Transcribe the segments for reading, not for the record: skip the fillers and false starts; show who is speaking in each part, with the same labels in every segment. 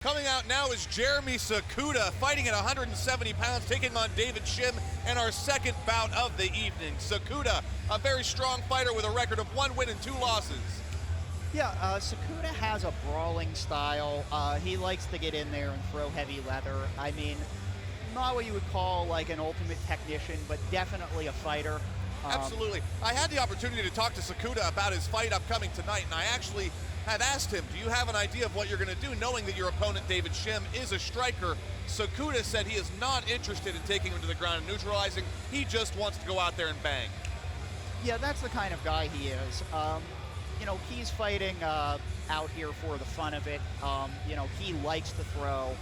Speaker 1: Coming out now is Jeremy Sakuta, fighting at 170 pounds, taking on David Shim in our second bout of the evening. Sakuta, a very strong fighter with a record of 1 win and 2 losses.
Speaker 2: Yeah, Sakuta has a brawling style. He likes to get in there and throw heavy leather. I mean, not what you would call like an ultimate technician, but definitely a fighter.
Speaker 1: Absolutely. I had the opportunity to talk to Sakuta about his fight upcoming tonight, and I actually had asked him, do you have an idea of what you're going to do, knowing that your opponent, David Shim, is a striker? Sakuta said he is not interested in taking him to the ground and neutralizing. He just wants to go out there and bang.
Speaker 2: Yeah, that's the kind of guy he is. You know, he's fighting out here for the fun of it. You know, he likes to throw.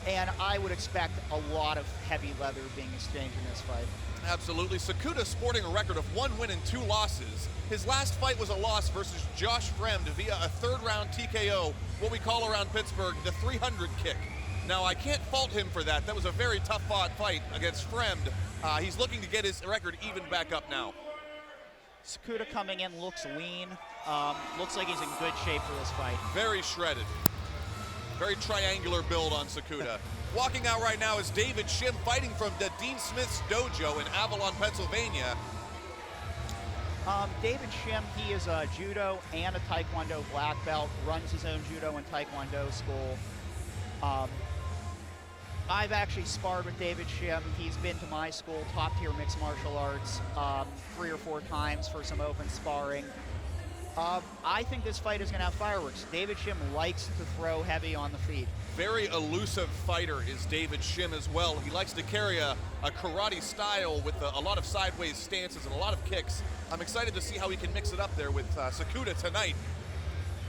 Speaker 2: And I would expect a lot of heavy leather being exchanged in this fight.
Speaker 1: Absolutely. Sakuta sporting a record of 1 win and 2 losses. His last fight was a loss versus Josh Fremd via a 3rd round TKO, what we call around Pittsburgh the 300 kick. Now, I can't fault him for that. That was a very tough fought fight against Fremd. He's looking to get his record even back up now.
Speaker 2: Sakuta coming in looks lean. Looks like he's in good shape for this fight.
Speaker 1: Very shredded. Very triangular build on Sakuta. Walking out right now is David Shim, fighting from the Dean Smith's dojo in Avalon, Pennsylvania.
Speaker 2: David Shim, he is a judo and a taekwondo black belt, runs his own judo and taekwondo school. I've actually sparred with David Shim. He's been to my school, top tier mixed martial arts, 3 or 4 times for some open sparring. I think this fight is going to have fireworks. David Shim likes to throw heavy on the feet.
Speaker 1: Very elusive fighter is David Shim as well. He likes to carry a karate style with a lot of sideways stances and a lot of kicks. I'm excited to see how he can mix it up there with Sakuta tonight.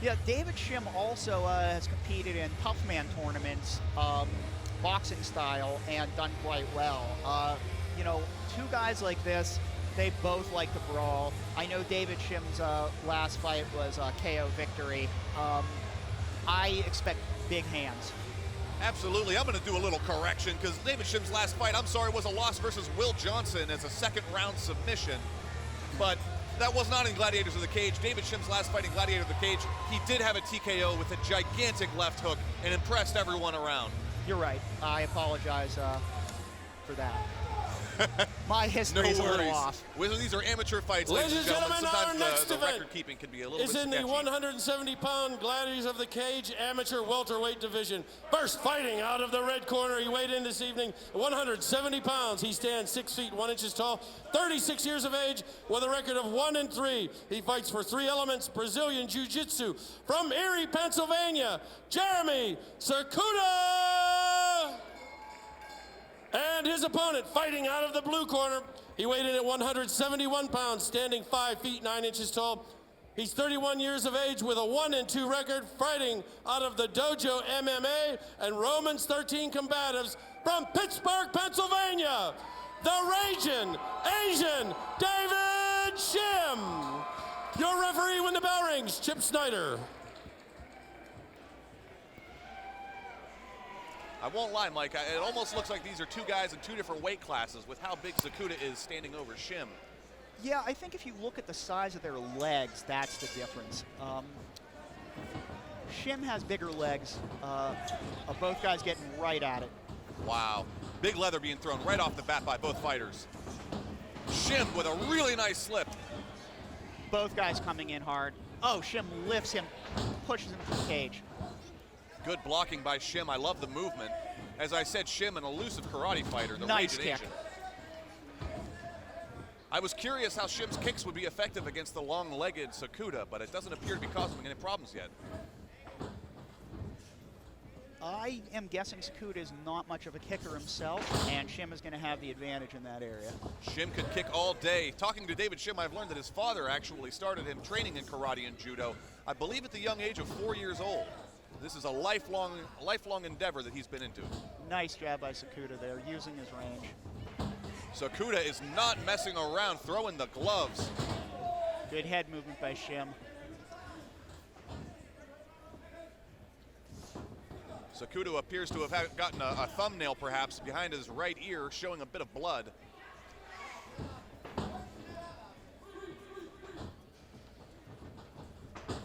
Speaker 2: Yeah, David Shim also has competed in tough man tournaments, boxing style, and done quite well. You know, 2 guys like this, they both like to brawl. I know David Shim's last fight was a KO victory. I expect big hands.
Speaker 1: Absolutely. I'm going to do a little correction because David Shim's last fight, I'm sorry, was a loss versus Will Johnson as a 2nd round submission. But that was not in Gladiators of the Cage. David Shim's last fight in Gladiators of the Cage, he did have a TKO with a gigantic left hook and impressed everyone around.
Speaker 2: You're right. I apologize for that. My history is a little off.
Speaker 1: These are amateur fights,
Speaker 3: ladies and gentlemen.
Speaker 1: Sometimes the record keeping can be a little bit sketchy.
Speaker 3: Is in the 170-pound Gladiators of the Cage amateur welterweight division. First fighting out of the red corner. He weighed in this evening at 170 pounds. He stands 6 feet 1 inch tall, 36 years of age, with a record of 1 and 3. He fights for 3 elements, Brazilian Jiu-Jitsu. From Erie, Pennsylvania, Jeremy Sakuta! And his opponent, fighting out of the blue corner, he weighed in at 171 pounds, standing 5 feet 9 inches tall. He's 31 years of age with a 1 and 2 record, fighting out of the Dojo MMA and Romans 13 combatives from Pittsburgh, Pennsylvania, the Raging Asian David Shim. Your referee when the bell rings, Chip Snyder.
Speaker 1: I won't lie, Mike, it almost looks like these are 2 guys in 2 different weight classes with how big Sakuta is standing over Shim.
Speaker 2: Yeah, I think if you look at the size of their legs, that's the difference. Shim has bigger legs. Both guys getting right at it.
Speaker 1: Wow. Big leather being thrown right off the bat by both fighters. Shim with a really nice slip.
Speaker 2: Both guys coming in hard. Oh, Shim lifts him, pushes him to the cage.
Speaker 1: Good blocking by Shim. I love the movement. As I said, Shim, an elusive karate fighter. The
Speaker 2: nice
Speaker 1: Raging
Speaker 2: kick.
Speaker 1: Asian. I was curious how Shim's kicks would be effective against the long-legged Sakuta, but it doesn't appear to be causing any problems yet.
Speaker 2: I am guessing Sakuta is not much of a kicker himself, and Shim is going to have the advantage in that area.
Speaker 1: Shim could kick all day. Talking to David Shim, I've learned that his father actually started him training in karate and judo, I believe at the young age of 4 years old. This is a lifelong endeavor that he's been into.
Speaker 2: Nice jab by Sakuta there, using his range.
Speaker 1: Sakuta is not messing around, throwing the gloves.
Speaker 2: Good head movement by Shim.
Speaker 1: Sakuta appears to have gotten a thumbnail perhaps behind his right ear, showing a bit of blood.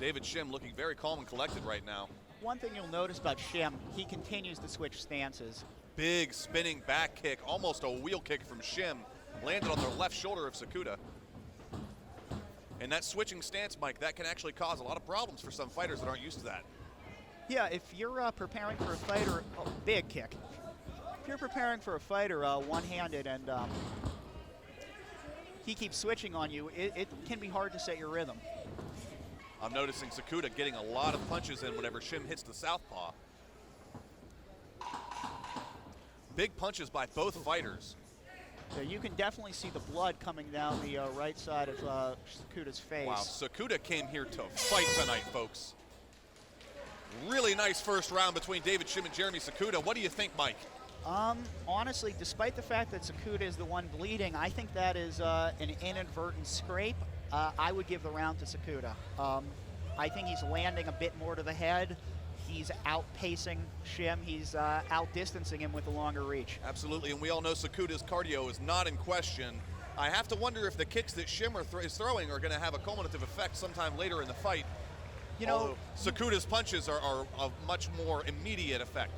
Speaker 1: David Shim looking very calm and collected right now.
Speaker 2: one thing you'll notice about Shim, he continues to switch stances.
Speaker 1: Big spinning back kick, almost a wheel kick from Shim, landed on the left shoulder of Sakuta. And that switching stance, Mike, that can actually cause a lot of problems for some fighters that aren't used to that.
Speaker 2: Yeah, if you're preparing for a fighter, big kick. If you're preparing for a fighter one-handed and he keeps switching on you, it can be hard to set your rhythm.
Speaker 1: I'm noticing Sakuta getting a lot of punches in whenever Shim hits the southpaw. Big punches by both fighters.
Speaker 2: Yeah, you can definitely see the blood coming down the right side of Sakuta's face.
Speaker 1: Wow, Sakuta came here to fight tonight, folks. Really nice first round between David Shim and Jeremy Sakuta. What do you think, Mike?
Speaker 2: Honestly, despite the fact that Sakuta is the one bleeding, I think that is an inadvertent scrape. I would give the round to Sakuta. I think he's landing a bit more to the head. He's outpacing Shim. He's outdistancing him with a longer reach.
Speaker 1: Absolutely, and we all know Sakuta's cardio is not in question. I have to wonder if the kicks that Shim is throwing are going to have a cumulative effect sometime later in the fight.
Speaker 2: You know,
Speaker 1: Sakuta's punches are of much more immediate effect.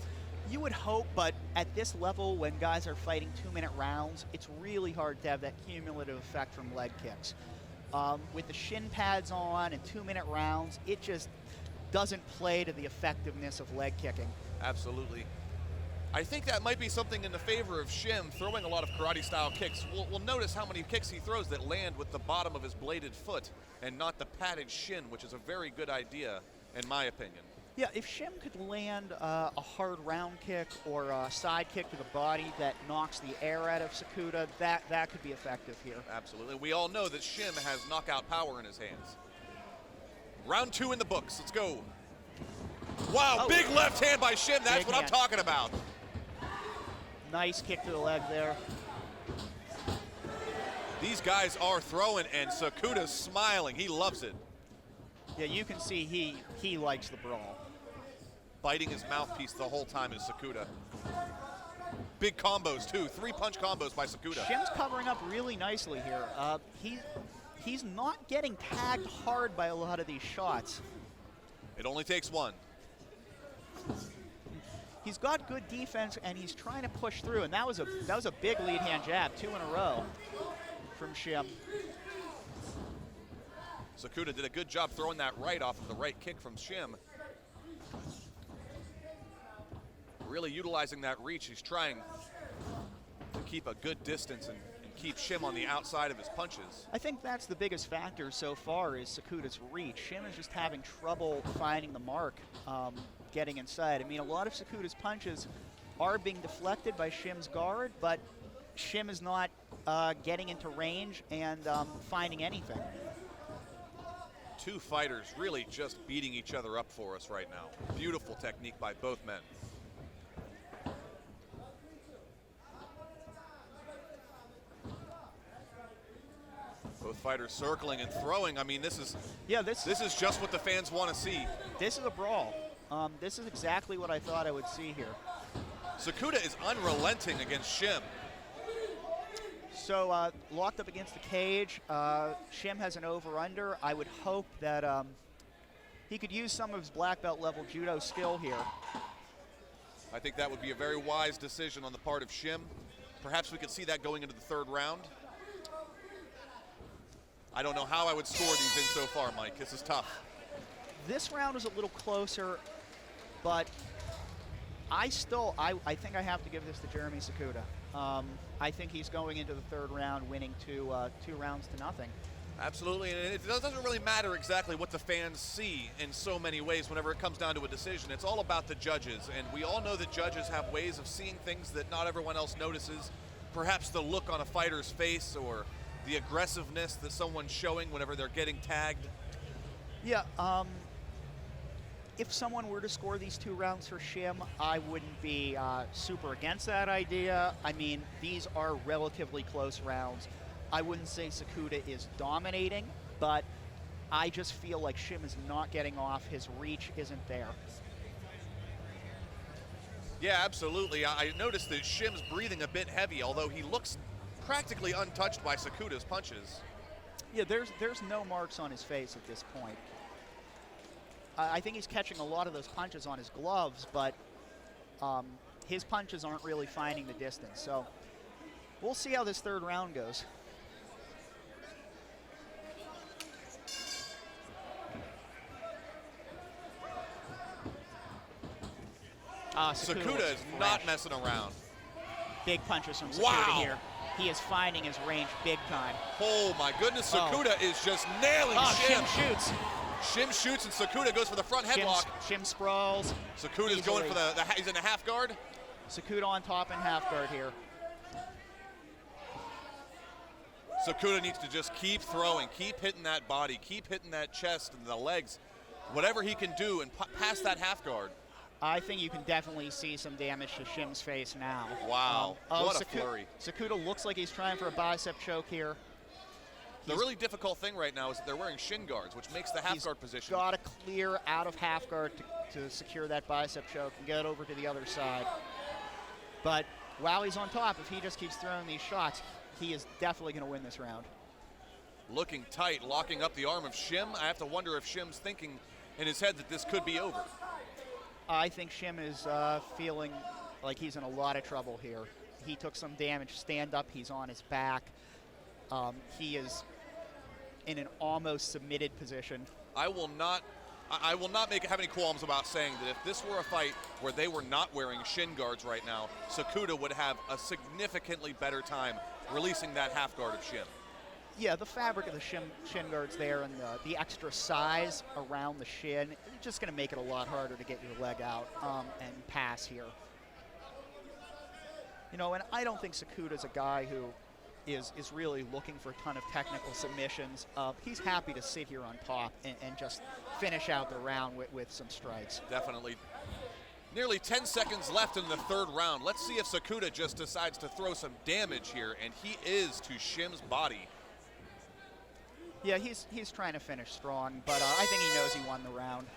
Speaker 2: You would hope, but at this level, when guys are fighting 2-minute rounds, it's really hard to have that cumulative effect from leg kicks. With the shin pads on and 2-minute rounds, it just doesn't play to the effectiveness of leg kicking.
Speaker 1: Absolutely. I think that might be something in the favor of Shim, throwing a lot of karate-style kicks. We'll notice how many kicks he throws that land with the bottom of his bladed foot and not the padded shin, which is a very good idea, in my opinion.
Speaker 2: Yeah, if Shim could land a hard round kick or a side kick to the body that knocks the air out of Sakuta, that could be effective here.
Speaker 1: Absolutely. We all know that Shim has knockout power in his hands. Round 2 in the books. Let's go. Wow, big left hand by Shim. That's what I'm talking about.
Speaker 2: Nice kick to the leg there.
Speaker 1: These guys are throwing, and Sakuta's smiling. He loves it.
Speaker 2: Yeah, you can see he likes the brawl.
Speaker 1: Biting his mouthpiece the whole time is Sakuta. Big combos, too. 3-punch combos by Sakuta.
Speaker 2: Shim's covering up really nicely here. He's not getting tagged hard by a lot of these shots.
Speaker 1: It only takes one.
Speaker 2: He's got good defense, and he's trying to push through, and that was a big lead hand jab, 2 in a row from Shim.
Speaker 1: Sakuta did a good job throwing that right off of the right kick from Shim. Really utilizing that reach. He's trying to keep a good distance and keep Shim on the outside of his punches.
Speaker 2: I think that's the biggest factor so far is Sakuta's reach. Shim is just having trouble finding the mark, getting inside. I mean, a lot of Sakuta's punches are being deflected by Shim's guard, but Shim is not getting into range and finding anything.
Speaker 1: Two fighters really just beating each other up for us right now. Beautiful technique by both men. Both fighters circling and throwing. I mean, this is just what the fans want to see.
Speaker 2: This is a brawl. This is exactly what I thought I would see here.
Speaker 1: Sakuta is unrelenting against Shim.
Speaker 2: So locked up against the cage. Shim has an over-under. I would hope that he could use some of his black belt level judo skill here.
Speaker 1: I think that would be a very wise decision on the part of Shim. Perhaps we could see that going into the 3rd round. I don't know how I would score these in so far, Mike. This is tough.
Speaker 2: This round is a little closer, but I think I have to give this to Jeremy Sakuta. I think he's going into the 3rd round winning 2 rounds to nothing.
Speaker 1: Absolutely, and it doesn't really matter exactly what the fans see in so many ways whenever it comes down to a decision. It's all about the judges, and we all know that judges have ways of seeing things that not everyone else notices. Perhaps the look on a fighter's face or the aggressiveness that someone's showing whenever they're getting tagged.
Speaker 2: Yeah, if someone were to score these 2 rounds for Shim, I wouldn't be super against that idea. I mean, these are relatively close rounds. I wouldn't say Sakuta is dominating, but I just feel like Shim is not getting off. His reach isn't there.
Speaker 1: Yeah, absolutely. I noticed that Shim's breathing a bit heavy, although he looks practically untouched by Sakuta's punches.
Speaker 2: Yeah, there's no marks on his face at this point. I think he's catching a lot of those punches on his gloves, but his punches aren't really finding the distance. So we'll see how this third round goes.
Speaker 1: Sakuta is not messing around.
Speaker 2: Big punches from Sakuta
Speaker 1: Wow.
Speaker 2: here. He is finding his range big time.
Speaker 1: Oh my goodness, Sakuta is just nailing Shim.
Speaker 2: Shim shoots.
Speaker 1: Shim shoots and Sakuta goes for the front headlock.
Speaker 2: Shim sprawls.
Speaker 1: Sakuta's going for he's in a half guard.
Speaker 2: Sakuta on top and half guard here.
Speaker 1: Sakuta needs to just keep throwing, keep hitting that body, keep hitting that chest and the legs, whatever he can do and pass that half guard.
Speaker 2: I think you can definitely see some damage to Shim's face now.
Speaker 1: Wow, what a flurry.
Speaker 2: Sakuta looks like he's trying for a bicep choke here.
Speaker 1: The really difficult thing right now is that they're wearing shin guards, which makes the half guard position.
Speaker 2: Got to clear out of half guard to secure that bicep choke and get over to the other side. But while he's on top, if he just keeps throwing these shots, he is definitely going to win this round.
Speaker 1: Looking tight, locking up the arm of Shim. I have to wonder if Shim's thinking in his head that this could be over.
Speaker 2: I think Shim is feeling like he's in a lot of trouble here. He took some damage. Stand up, he's on his back. He is in an almost submitted position.
Speaker 1: I will not have any qualms about saying that if this were a fight where they were not wearing shin guards right now, Sakuta would have a significantly better time releasing that half guard of Shim.
Speaker 2: Yeah, the fabric of the shin guards there and the extra size around the shin, it's just going to make it a lot harder to get your leg out and pass here. You know, and I don't think Sakuta's a guy who is really looking for a ton of technical submissions. He's happy to sit here on top and just finish out the round with some strikes.
Speaker 1: Definitely. Nearly 10 seconds left in the third round. Let's see if Sakuta just decides to throw some damage here, and he is to Shim's body.
Speaker 2: Yeah, he's trying to finish strong, but I think he knows he won the round.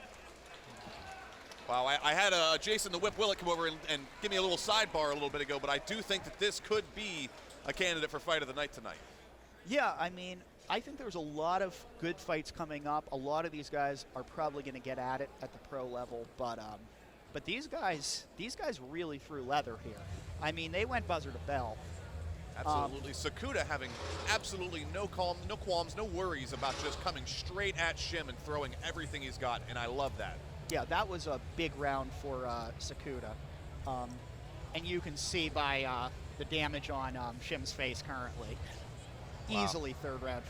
Speaker 1: Wow, I had Jason the Whip Willett come over and give me a little sidebar a little bit ago, but I do think that this could be a candidate for fight of the night tonight.
Speaker 2: Yeah, I mean, I think there's a lot of good fights coming up. A lot of these guys are probably going to get at it at the pro level, but these guys really threw leather here. I mean, they went buzzer to bell.
Speaker 1: Absolutely. Sakuta having absolutely no qualms, no worries about just coming straight at Shim and throwing everything he's got, and I love that.
Speaker 2: Yeah, that was a big round for Sakuta. And you can see by the damage on Shim's face currently.
Speaker 1: Wow.
Speaker 2: Easily third round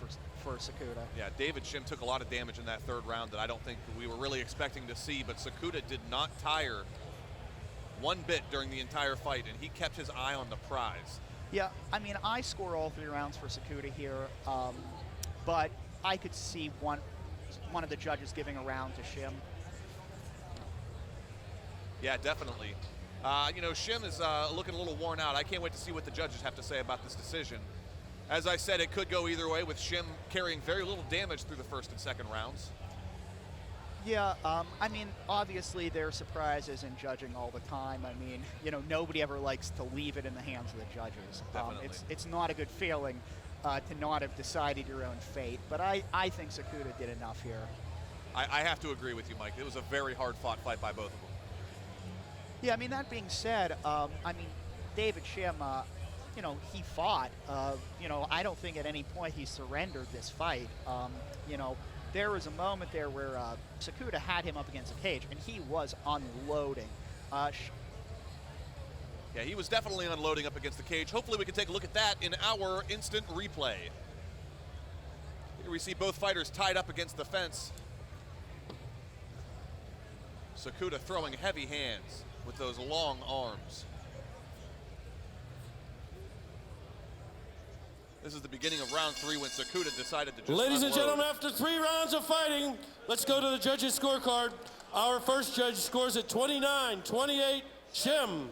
Speaker 2: for Sakuta.
Speaker 1: Yeah, David Shim took a lot of damage in that third round that I don't think we were really expecting to see, but Sakuta did not tire one bit during the entire fight, and he kept his eye on the prize.
Speaker 2: Yeah, I mean, I score all 3 rounds for Sakuta here, but I could see one of the judges giving a round to Shim.
Speaker 1: Yeah, definitely. You know, Shim is looking a little worn out. I can't wait to see what the judges have to say about this decision. As I said, it could go either way, with Shim carrying very little damage through the first and second rounds.
Speaker 2: Yeah, I mean, obviously there are surprises in judging all the time. I mean, you know, nobody ever likes to leave it in the hands of the judges.
Speaker 1: Definitely.
Speaker 2: It's not a good feeling to not have decided your own fate, but I think Sakuta did enough here.
Speaker 1: I have to agree with you, Mike. It was a very hard-fought fight by both of them.
Speaker 2: Yeah, I mean, that being said, I mean, David Shim, you know, he fought. You know, I don't think at any point he surrendered this fight. You know, there was a moment there where Sakuta had him up against the cage, and he was unloading.
Speaker 1: Yeah, he was definitely unloading up against the cage. Hopefully we can take a look at that in our instant replay. Here we see both fighters tied up against the fence. Sakuta throwing heavy hands with those long arms. This is the beginning of round 3 when Sakuta decided to just
Speaker 3: Ladies and
Speaker 1: unload.
Speaker 3: gentlemen, after 3 rounds of fighting, let's go to the judges' scorecard. Our first judge scores at 29-28, Shim.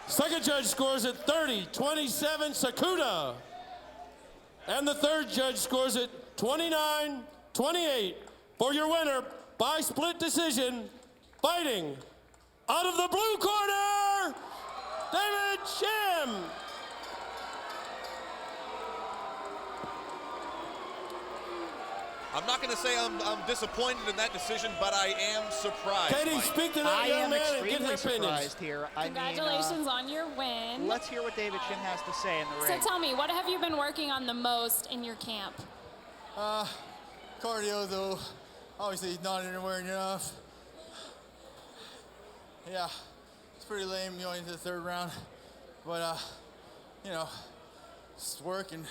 Speaker 3: Second judge scores at 30-27, Sakuta. And the third judge scores at 29-28. For your winner, by split decision, fighting out of the blue corner, David Shim.
Speaker 1: I'm not going to say I'm disappointed in that decision, but I am surprised.
Speaker 3: Katie,
Speaker 1: Mike.
Speaker 3: speak to that
Speaker 2: I
Speaker 3: young
Speaker 2: am
Speaker 3: man and get
Speaker 2: extremely
Speaker 3: his opinions.
Speaker 2: surprised here.
Speaker 4: Congratulations on your win.
Speaker 2: Let's hear what David Shim has to say in the
Speaker 4: So
Speaker 2: ring.
Speaker 4: tell me, what have you been working on the most in your camp?
Speaker 5: Cardio, though, obviously not anywhere near enough. Yeah, it's pretty lame going into the third round, but you know, just work and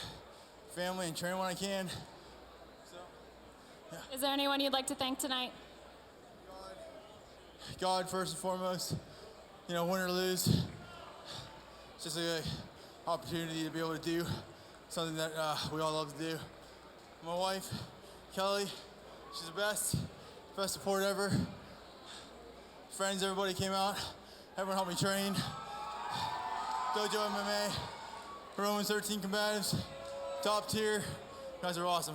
Speaker 5: family and train when I can. So, yeah.
Speaker 4: Is there anyone you'd like to thank tonight?
Speaker 5: God first and foremost. You know, win or lose, it's just an opportunity to be able to do something that we all love to do. My wife, Kelly, she's the best support ever. Friends, everybody came out. Everyone helped me train. Dojo MMA, Romans 13 combatives, top tier. You guys are awesome.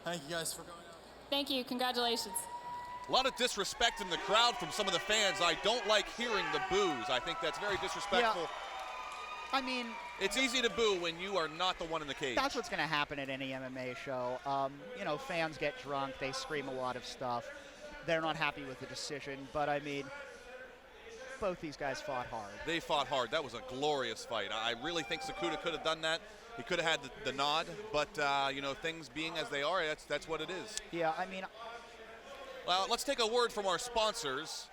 Speaker 5: Thank you guys for coming out.
Speaker 4: Thank you. Congratulations.
Speaker 1: A lot of disrespect in the crowd from some of the fans. I don't like hearing the boos. I think that's very disrespectful.
Speaker 2: Yeah. I mean,
Speaker 1: it's easy to boo when you are not the one in the cage.
Speaker 2: that's what's going to happen at any MMA show. You know, fans get drunk, they scream a lot of stuff. They're not happy with the decision, but I mean, both these guys fought hard.
Speaker 1: They fought hard. That was a glorious fight. I really think Sakuta could have done that. He could have had the nod, but you know, things being as they are, that's what it is.
Speaker 2: Yeah, I mean,
Speaker 1: Well, let's take a word from our sponsors.